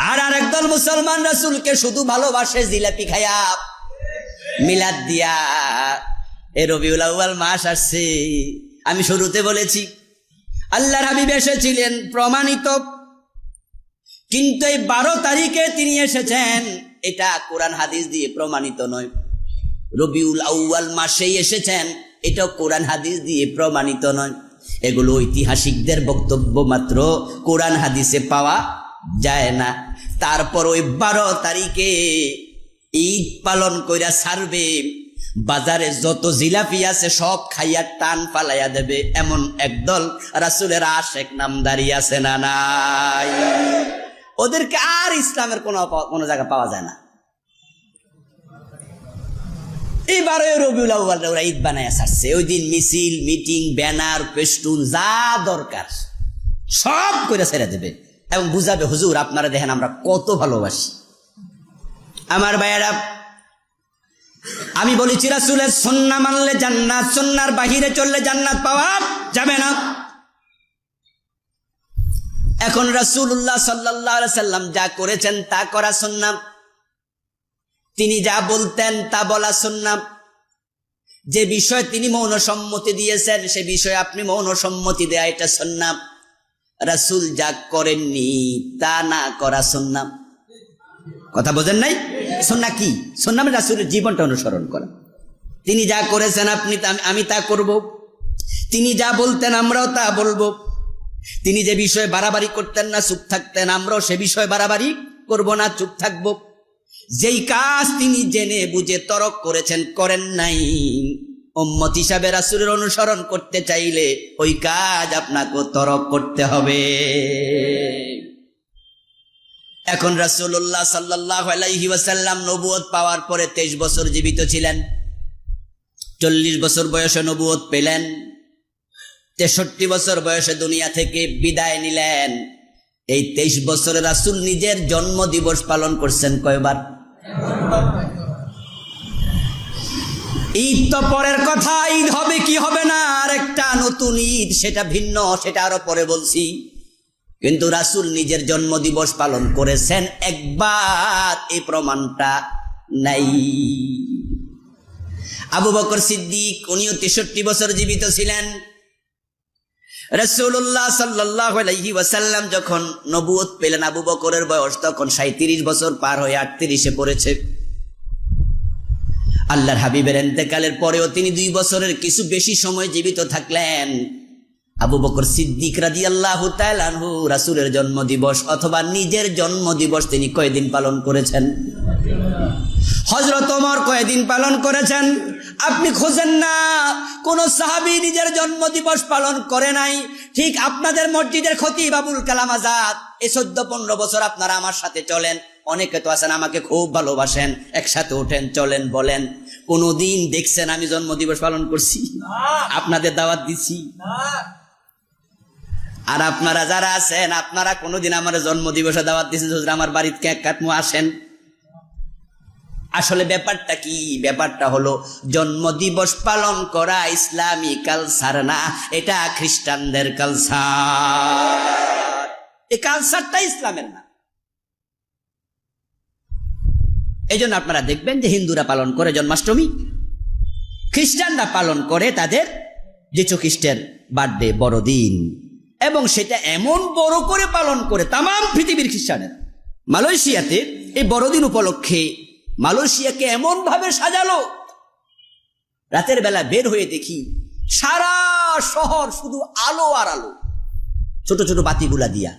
আর আরেকদল মুসলমান রাসূলকে শুধু ভালোবাসে জিলাপি খায়া, মিলাদ দিয়া। এ রবিউল আউয়াল মাস আসছে, আমি শুরুতে বলেছি আল্লাহর হাবিব এসেছিলেন প্রমাণিত, কিন্তু এই 12 তারিখে তিনি এসেছেন এটা কোরআন হাদিস দিয়ে প্রমাণিত নয়। রবিউল আউয়াল মাসেই এসেছেন, এটা কোরআন হাদিস দিয়ে প্রমাণিত নয়। এগুলো ঐতিহাসিকদের বক্তব্য মাত্র, কোরআন হাদিসে পাওয়া যায় না। তারপর ওই 12 তারিখে ঈদ পালন কইরা ছাড়বে, বাজারে যত জিলাপি আছে সব খাইয়া টান পালাইয়া দেবে, এমন একদল রাসূলের আশেক নামদারি আছে না নাই? ওদেরকে আর ইসলামের কোনো জায়গা পাওয়া যায় না। এবারে রবিউল আউয়াল ওরা ঈদ বানায় ছাড়ছে। ওই দিন মিছিল, মিটিং, ব্যানার, পেস্টুন যা দরকার সব করে ছেড়ে দেবে এবং বুঝাবে, হুজুর আপনারা দেখেন আমরা কত ভালোবাসি। আমার ভাইয়েরা, আমি বলেছি রাসূলের সুন্নাহ মানলে জান্নাত, সুন্নাহর বাহিরে চললে জান্নাত পাওয়া যাবে না। এখন রাসূলুল্লাহ সাল্লাল্লাহু আলাইহি সাল্লাম যা করেছেন তা করা সুন্নাহ, তিনি যা বলতেন তা বলা সুন্নাহ। যে বিষয় তিনি মৌন সম্মতি দিয়েছেন সে বিষয়ে আপনি মৌন সম্মতি দেয়া এটা সুন্নাহ। রাসূল যা করেননি তা না করা সুন্নাহ। কথা বোঝেন নাই? সুন্নাহ কি? সুন্নাহ মানে রাসূলের জীবনটা অনুসরণ করা। তিনি যা করেছেন আমি তা করব, তিনি যা বলতেন আমরাও তা বলবো। তিনি যে বিষয়ে বাড়াবাড়ি করতেন না, চুপ থাকতেন, আমরাও সে বিষয়ে বাড়াবাড়ি করব না, চুপ থাকবো। যেই কাজ তিনি জেনে বুঝে তরক করেছেন, করেন নাই, উম্মত হিসাবে রাসূলের অনুসরণ করতে চাইলে ওই কাজ আপনাকে তরক করতে হবে। এখন রাসূলুল্লাহ সাল্লাল্লাহু আলাইহি ওয়াসাল্লাম নবুয়ত পাওয়ার পরে 23 বছর জীবিত ছিলেন। 40 বছর বয়সে নবুয়ত পেলেন, 63 বছর বয়সে দুনিয়া থেকে বিদায় নিলেন। এই 23 বছরে রাসূল নিজের জন্ম দিবস পালন করছেন কয়বার? ঈদ তো পরের কথা, ঈদ হবে কি হবে না আর একটা নতুন ঈদ, সেটা ভিন্ন, সেটা আরো পরে বলছি। কিন্তু রাসূল নিজের জন্ম দিবস পালন করেছেন একবার, এই প্রমাণটা নাই। আবু বকর সিদ্দিক, উনিও 63 বছর জীবিত ছিলেন। রাসূলুল্লাহ সাল্লাল্লাহু আলাইহি ওয়াসাল্লাম যখন নবুয়ত পেলেন, আবু বকরের বয়স তখন 37 বছর পার হয়ে 38-এ পড়েছে। আল্লাহর হাবিবের ইন্তেকালের পরেও তিনি 2 বছরের কিছু বেশি সময় জীবিত থাকলেন। আবু বকর সিদ্দিক রাদিয়াল্লাহু তাআলা আনহু রাসূলের জন্মদিবস অথবা নিজের জন্মদিবস তিনি কয়দিন পালন করেছেন? হযরত ওমর কয়দিন পালন করেছেন? আপনি খোঁজেন না, কোন সাহাবী নিজের জন্মদিবস পালন করে নাই। ঠিক আপনাদের মসজিদের খতিব আবুল কালাম আজাদ, এই 14-15 বছর আপনারা আমার সাথে চলেন, অনেকে তো আছেন আমাকে খুব ভালোবাসেন, একসাথে ওঠেন, চলেন, বলেন, কোনদিন দেখছেন আমি জন্মদিবস পালন করছি? আপনাদের দাওয়াত দিছি? আর আপনারা যারা আছেন, আপনারা কোনদিন আমার জন্মদিবসে দাওয়াত দিয়েছেন, আমার বাড়িতে কেক কাটমু, আসেন? আসলে ব্যাপারটা কি? ব্যাপারটা হলো জন্মদিবস পালন করা ইসলামী কালচার না, এটা খ্রিস্টানদের কালচার। এই কালচারটা ইসলামের না। এই জন্য আপনারা দেখবেন যে হিন্দুরা পালন করে জন্মাষ্টমী, খ্রিস্টানরা পালন করে তাদের যিশু খ্রিস্টের বার্থডে, বড়দিন, এবং সেটা এমন বড় করে পালন করে তাম পৃথিবীর খ্রিস্টানের। মালয়েশিয়াতে এই বড়দিন উপলক্ষে মালয়েশিয়াকে এমন ভাবে সাজালো, রাতের বেলা বের হয়ে দেখি সারা শহর শুধু আলো আর আলো, ছোট ছোট বাতিগুলা দিয়া।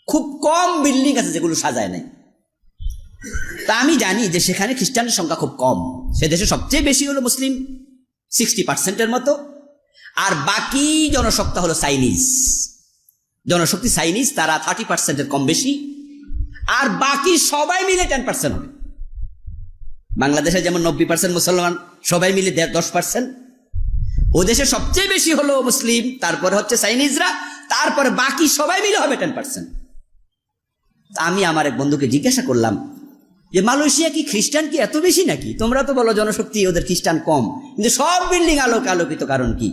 খুব কম বিল্ডিং আছে যেগুলো সাজায় নাই। তা আমি জানি যে সেখানে খ্রিস্টানের সংখ্যা খুব কম, সে দেশে সবচেয়ে বেশি হলো মুসলিম, 60%-এর মতো, আর বাকি জনসংখ্যা হলো চাইনিজ জনশক্তি। চাইনিজ তারা 30%-এর কম বেশি, আর বাকি সবাই মিলে 10% হবে। বাংলাদেশে যেমন 90% মুসলমান, সবাই মিলে 10%। ও দেশে সবচেয়ে বেশি হলো মুসলিম, তারপরে হচ্ছে চাইনিজরা, তারপরে বাকি সবাই মিলে হবে 10%। আমি আমার এক বন্ধুকে জিজ্ঞাসা করলাম যে মালয়েশিয়া কি খ্রিস্টান কি এত বেশি নাকি? তোমরা তো বলো জনশক্তি ওদের খ্রিস্টান কম, কিন্তু সব বিল্ডিং আলোকিত, কারণ কি?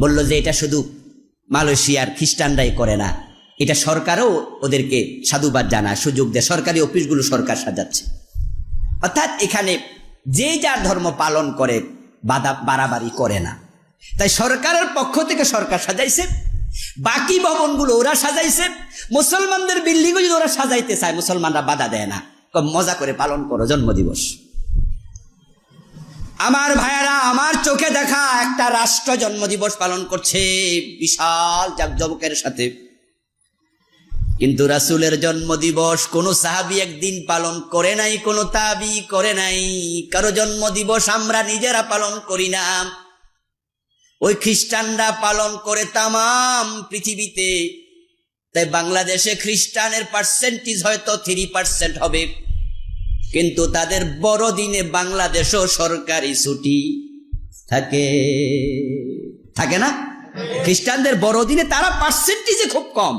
বলল যে এটা শুধু মালয়েশিয়ার খ্রিস্টানরাই করে না, এটা সরকারও ওদেরকে সাধুবাদ জানায়, সুযোগ দেয়। সরকারি অফিসগুলো সরকার সাজাচ্ছে। অর্থাৎ এখানে যে যার ধর্ম পালন করে, বাড়াবাড়ি করে না। তাই সরকারের পক্ষ থেকে সরকার সাজাইছে, বাকি ভবনগুলো ওরা সাজাইছে। মুসলমানদের বিল্ডিংও যদি ওরা সাজাইতে চায়, মুসলমানরা বাধা দেয় না, মজা করে পালন করো জন্মদিবস। আমার ভাইয়েরা, আমার চোখে দেখা একটা রাষ্ট্র জন্মদিবস পালন করছে বিশাল জাঁকজমকের সাথে, কিন্তু রাসূলের জন্মদিবস কোন সাহাবী একদিন পালন করে নাই, কোন তাবী করে নাই। কারো জন্মদিবস আমরা নিজেরা পালন করি না, ওই খ্রিস্টানরা পালন করে তামাম পৃথিবীতে। তাই বাংলাদেশে খ্রিস্টানের পার্সেন্টেজ হয়তো 3% হবে, কিন্তু তাদের বড়দিনে বাংলাদেশও সরকারি ছুটি থাকে না? খ্রিস্টানদের বড়দিনে তারা পার্সেন্টেজে খুব কম,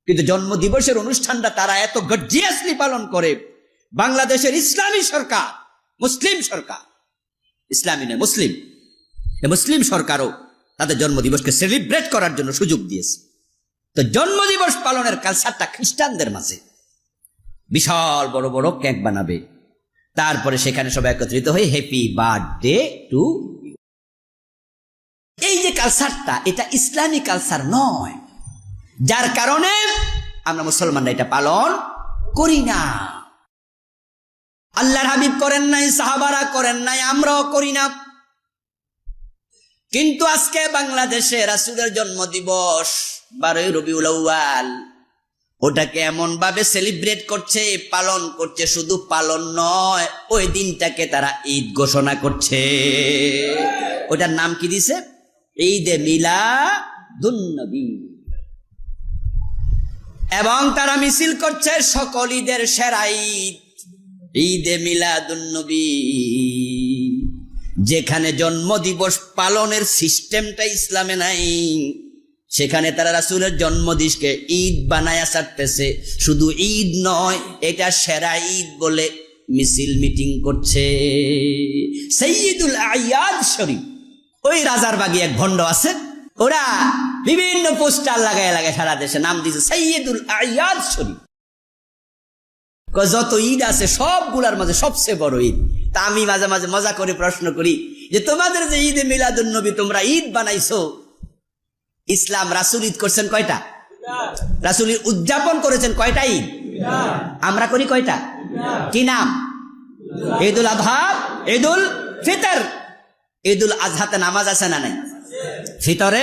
কিন্তু জন্মদিবসের অনুষ্ঠানটা তারা এত গর্জিয়াসলি পালন করে। বাংলাদেশের ইসলামী সরকার, মুসলিম সরকার, ইসলামী নয় মুসলিম, মুসলিম সরকারও তাদের জন্মদিবসকে সেলিব্রেট করার জন্য সুযোগ দিয়েছে। তো জন্মদিবস পালনের কালচারটা খ্রিস্টানদের মাঝে, বিশাল বড় বড় কেক বানাবে, তারপরে সেখানে সব একত্রিত হয়ে হ্যাপি বার্থডে টু। এই যে কালচারটা, এটা ইসলামী কালচার নয়, যার কারণে আমরা মুসলমানরা এটা পালন করি না। আল্লাহর হাবিব করেন নাই, সাহাবারা করেন নাই, আমরাও করি না। কিন্তু আজকে বাংলাদেশে রাসূলের জন্মদিবস 12ই রবিউল আউয়াল, ওটাকে এমন ভাবে সেলিব্রেট করছে, পালন করছে, শুধু পালন নয়, ওই দিনটাকে তারা ঈদ ঘোষণা করছে। ওটার নাম কি দিছে? ঈদে মিলাদুন নবী। এবং তারা মিছিল করছে সকল ঈদের সেরা ঈদ, ঈদে মিলাদুন নবী। যেখানে জন্মদিবস পালনের সিস্টেমটা ইসলামে নাই, সেখানে তারা রাসূলের জন্মদিবসকে ঈদ বানায়া ছাড়তেছে। শুধু ঈদ নয়, এটা সেরা ঈদ বলে মিছিল মিটিং করছে। সাইয়্যিদুল আয়াদ শরীফ, ওই রাজারবাগী এক ভণ্ড আছে, ওরা বিভিন্ন পোস্টার লাগায় লাগায় সারা দেশে নাম দিয়েছে সাইয়্যিদুল আয়াদ শরীফ। যত ঈদ আছে সবগুলার মাঝে সবচেয়ে বড় ঈদ। তা আমি মাঝে মাঝে মজা করে প্রশ্ন করি যে তোমাদের যে ঈদে মিলাদুন নবী তোমরা ঈদ বানাইছো, ইসলাম রাসূল ঈদ করছেন কয়টা? রাসূল উদযাপন করেছেন কয়টা ঈদ? আমরা করি কয়টা? কি নাম? ঈদুল আযহা, ঈদুল ফিতর। ঈদুল আযহাতে নামাজ আছে না নাই? ফিতরে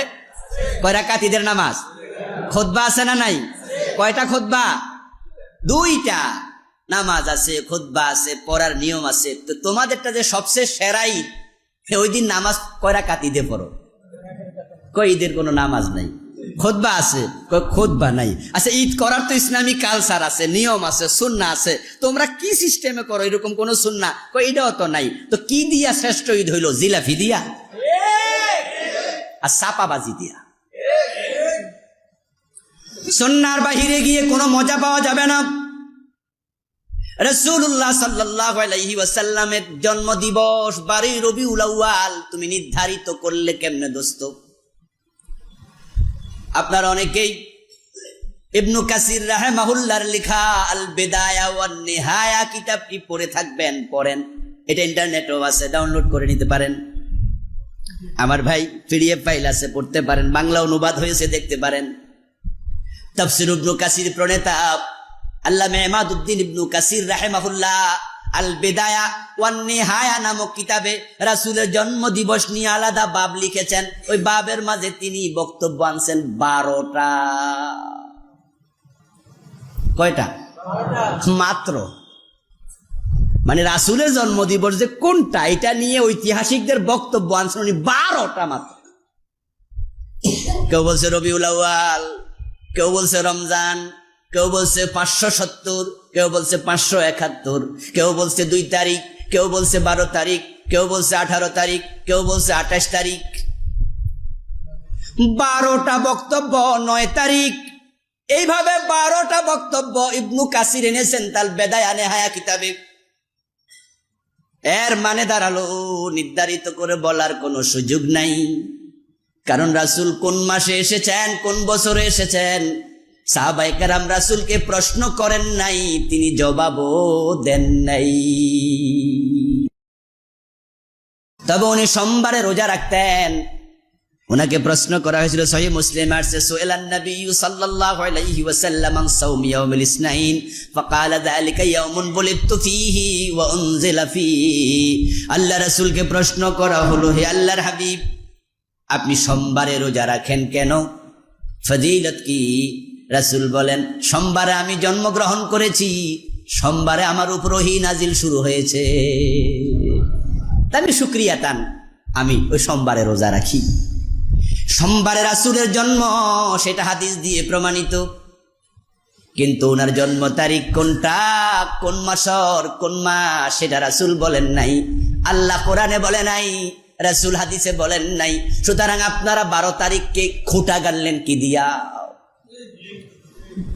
কয় রাকাত ঈদের নামাজ? খুতবা আছে না নাই? কয়টা খুতবা? 2টা। নামাজ আছে, খুতবা আছে, পড়ার নিয়ম আছে। তো তোমাদেরটা যে সবচেয়ে সেরা ঈদ, ওই দিন নামাজ কয় রাকাত ঈদে পড়ো? কই ঈদের কোনো নামাজ নাই। খুতবা আছে, কই খুতবা নাই। আচ্ছা, ঈদ করার তো ইসলামিক কালচার আছে, নিয়ম আছে, সুন্নাহ আছে, তোমরা কি সিস্টেমে করো? এরকম কোন সুন্নাহ কই এটাও তো নাই। তো কি দিয়া শ্রেষ্ঠ ঈদ হইল? জিলাফি দিয়া আর চাপাবাজি দিয়া। সুন্নাহর বাহিরে গিয়ে কোনো মজা পাওয়া যাবে না। রাসূলুল্লাহ সাল্লাল্লাহু আলাইহি ওয়াসাল্লামের জন্মদিবস 12ই রবিউল আউয়াল তুমি নির্ধারিত করলে কেমনে দোস্ত? আপনারা অনেকেই ইবনু কাসির রাহিমাহুল্লাহর লেখা আল বিদায়া ওয়ান নিহায়া কিতাবটি পড়ে থাকবেন, পড়েন। এটা ইন্টারনেটেও আছে, ডাউনলোড করে নিতে পারেন। আমার ভাই পিডিএফ ফাইল আছে, পড়তে পারেন। বাংলা অনুবাদ হয়েছে, দেখতে পারেন। তাফসীর ইবনু কাসির প্রণেতা আল্লামা ইমাদউদ্দিন ইবনু কাসির রাহিমাহুল্লাহ আল বিদায়া ওয়ান নিহায়া নামক কিতাবে রাসূলের জন্মদিবস নিয়ে আলাদা বাব লিখেছেন। ওই বাবের মাঝে তিনি বক্তব্য আনছেন 12টা। কয়টা? মাত্র। মানে রাসূলের জন্মদিবস যে কোনটা, এটা নিয়ে ঐতিহাসিকদের বক্তব্য আনছেন উনি 12টা মাত্র। কেউ বলছে রবিউল আউয়াল, কেউ বলছে রমজান, কেউ বলছে 570, কেউ বলছে 571, কেউ বলছে 2 তারিখ, কেউ বলছে 12 তারিখ, কেউ বলছে 18 তারিখ, কেউ বলছে 28 তারিখ। 12টা বক্তব্য 9 তারিখ। এইভাবে 12টা বক্তব্য ইবনু কাসির এনেছেন তাল বেদায়া নেহায়া কিতাবে। এর মানে দাঁড়ালো নির্ধারিত করে বলার কোনো সুযোগ নাই, কারণ রাসূল কোন মাসে এসেছেন, কোন বছরে এসেছেন, সাহাবায়ে কেরাম রাসূলকে প্রশ্ন করেন নাই, তিনি জবাবও দেন নাই। তবে উনি সোমবারে রোজা রাখতেন। ওনাকে প্রশ্ন করা হয়েছিল, সহিহ মুসলিম আসছে, সুইলান নবী সাল্লাল্লাহু আলাইহি ওয়াসাল্লাম আন সাওম ইয়াউমিল ইসনাইন ফাকালা যালিকা ইয়াউমুন বুলিতু ফীহি ওয়া উনজিলা ফীহি। আল্লাহ রাসূলকে প্রশ্ন করা হলো, হে আল্লাহর হাবিব, আপনি সোমবারে রোজা রাখেন কেন? ফজিলত কি? রাসূল বলেন, সোমবারে আমি জন্মগ্রহণ করেছি, সোমবারে আমার উপর ওহী নাজিল শুরু হয়েছে, আমি শুকরিয়া টান আমি ওই সোমবারে রোজা রাখি। সোমবারে রাসূলের জন্ম, সেটা হাদিস দিয়ে প্রমাণিত, কিন্তু ওনার জন্ম তারিখ কোনটা, কোন মাসর, কোন মাস, সেটা রাসূল বলেন নাই, আল্লাহ কোরআনে বলে নাই, রাসূল হাদিসে বলেন নাই। সুতরাং আপনারা 12 তারিখকে খোঁটা গানলেন কি দিয়া?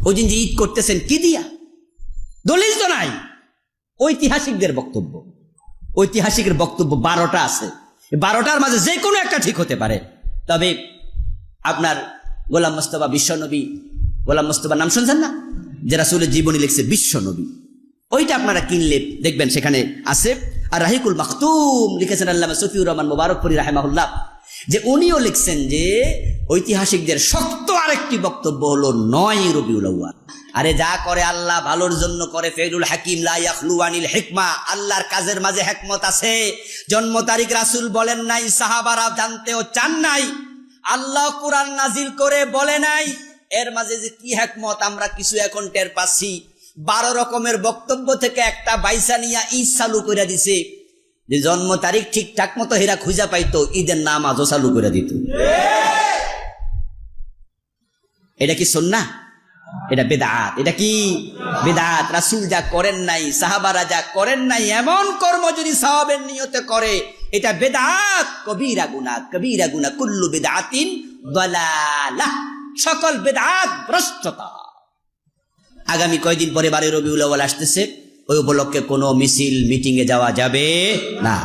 ওই দিন যে ঈদ করতেছেন কি দিয়া? দলিল তো নাই। ঐতিহাসিকদের বক্তব্য, ঐতিহাসিকের বক্তব্য 12টা আছে, 12টার মাঝে যে কোনো একটা ঠিক হতে পারে। তবে আপনার গোলাম মোস্তফা বিশ্বনবী, গোলাম মোস্তফা নাম শুনছেন না, যে রাসূলের জীবনী লিখছে বিশ্বনবী, ওইটা আপনারা কিনলে দেখবেন সেখানে আছে। আর রাহিকুল মাখতুম লিখেছেন আল্লামা সফিউর রহমান মুবারকপুরী রাহিমাহুল্লাহ, যে উনিও লিখছেন যে ঐতিহাসিকদের শক্ত আরেকটি বক্তব্য হলো 9 রবিউল আউয়াল। আরে যা করে আল্লাহ ভালোর জন্য করে, ফেরুল হাকিম লা ইয়াখলু আনিল হিকমা, আল্লাহর কাজের মাঝে হিকমত আছে। জন্ম তারিখ রাসূল বলেন নাই, সাহাবারা জানতেও চান নাই, আল্লাহ কুরআন নাজিল করে বলে নাই, এর মাঝে যে কি হিকমত আমরা কিছু এখন টের পাচ্ছি। 12 রকমের বক্তব্য থেকে একটা বাইসা নিয়া ঈদ চালু করে দিছে, যে জন্ম তারিখ ঠিকঠাক মতো হেরা খুঁজা পাইতো, ঈদের নামাজও চালু করে দিত। এটা কি সুন্নাহ? এটা বেদাত। এটা কি বেদাত। রাসূল যা করেন নাই, সাহাবারা যা করেন নাই, এমন কর্ম যদি সওয়াবের নিয়তে করে, এটা বেদাত, কবিরা গুনাহ, কবিরা গুনাহ, কুল্লু বিদআতিন দালালাহ, সকল বেদাত ভ্রষ্টতা। আগামী কয়েকদিন পরে 12 রবিউল আউয়াল আসতেছে, ওই উপলক্ষে কোনো মিছিল মিটিং এ যাওয়া যাবে না।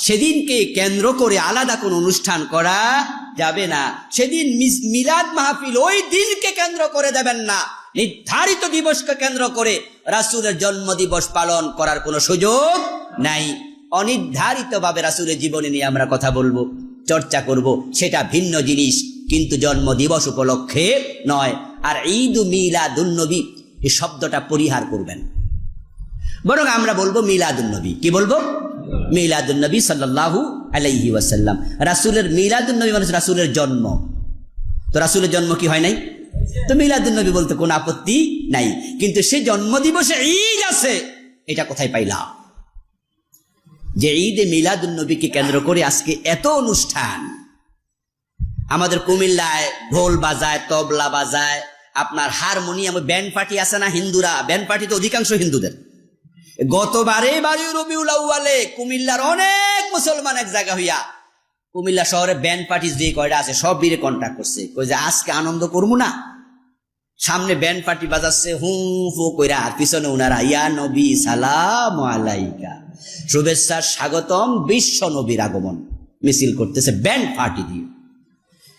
সেদিনকে কেন্দ্র করে আলাদা কোনো অনুষ্ঠান করা যাবে না। সেদিন মিলাদ মাহফিল ওই দিনকে কেন্দ্র করে দেবেন না। নির্ধারিত দিবসকে কেন্দ্র করে রাসূলের জন্ম দিবস পালন করার কোনো সুযোগ নাই। অনির্ধারিতভাবে রাসূলের জীবনী নিয়ে আমরা কথা বলবো, চর্চা করব, সেটা ভিন্ন জিনিস, কিন্তু জন্ম দিবস উপলক্ষে নয়। আর ঈদ মিলাদুন নবী এই শব্দটা পরিহার করবেন, বরং আমরা বলবো মিলাদুন নবী। কি বলবো? মিলাদুন নবী সাল্লাল্লাহু আলাইহি ওয়াসাল্লাম। রাসূলের মিলাদুন নবী মানে রাসূলের জন্ম। তো রাসূলের জন্ম কি হয় নাই? তো মিলাদুন নবী বলতে কোনো আপত্তি নাই, কিন্তু সেই জন্ম দিবসে ঈদ আছে, এটা কোথায় পাইলা? যে ঈদে মিলাদুন নবীকে কেন্দ্র করে আজকে এত অনুষ্ঠান। আমাদের কুমিল্লায় ঢোল বাজায়, তবলা বাজায়, আপনার হারমোনিয়াম, ব্যান্ড পার্টি আছে না, হিন্দুরা ব্যান্ড পার্টি তো অধিকাংশ হিন্দুদের। গতবারে 12 রবিউল আউয়ালে কুমিল্লার অনেক মুসলমান এক জায়গা হইয়া কুমিল্লা শহরে ব্যান্ড পার্টি যে কয়টা আছে সব বীরে কন্ট্যাক্ট করছে, কই যে আজকে আনন্দ করবো না। সামনে ব্যান্ড পার্টি বাজাচ্ছে হু ফু কইরা, আর পিছনে উনারা ইয়া নবী সালাম আলাইকা, শুভেচ্ছা স্বাগতম, বিশ্ব নবীর আগমন মিছিল করতেছে ব্যান্ড পার্টি দিয়ে।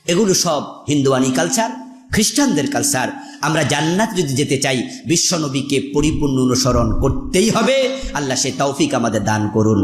এগুলো সব হিন্দুয়ানি কালচার, খ্রিস্টানদের কালচার। আমরা জান্নাত যদি যেতে চাই, বিশ্ব নবীকে পরিপূর্ণ অনুসরণ করতেই হবে। আল্লাহ সে তৌফিক আমাদের দান করুন।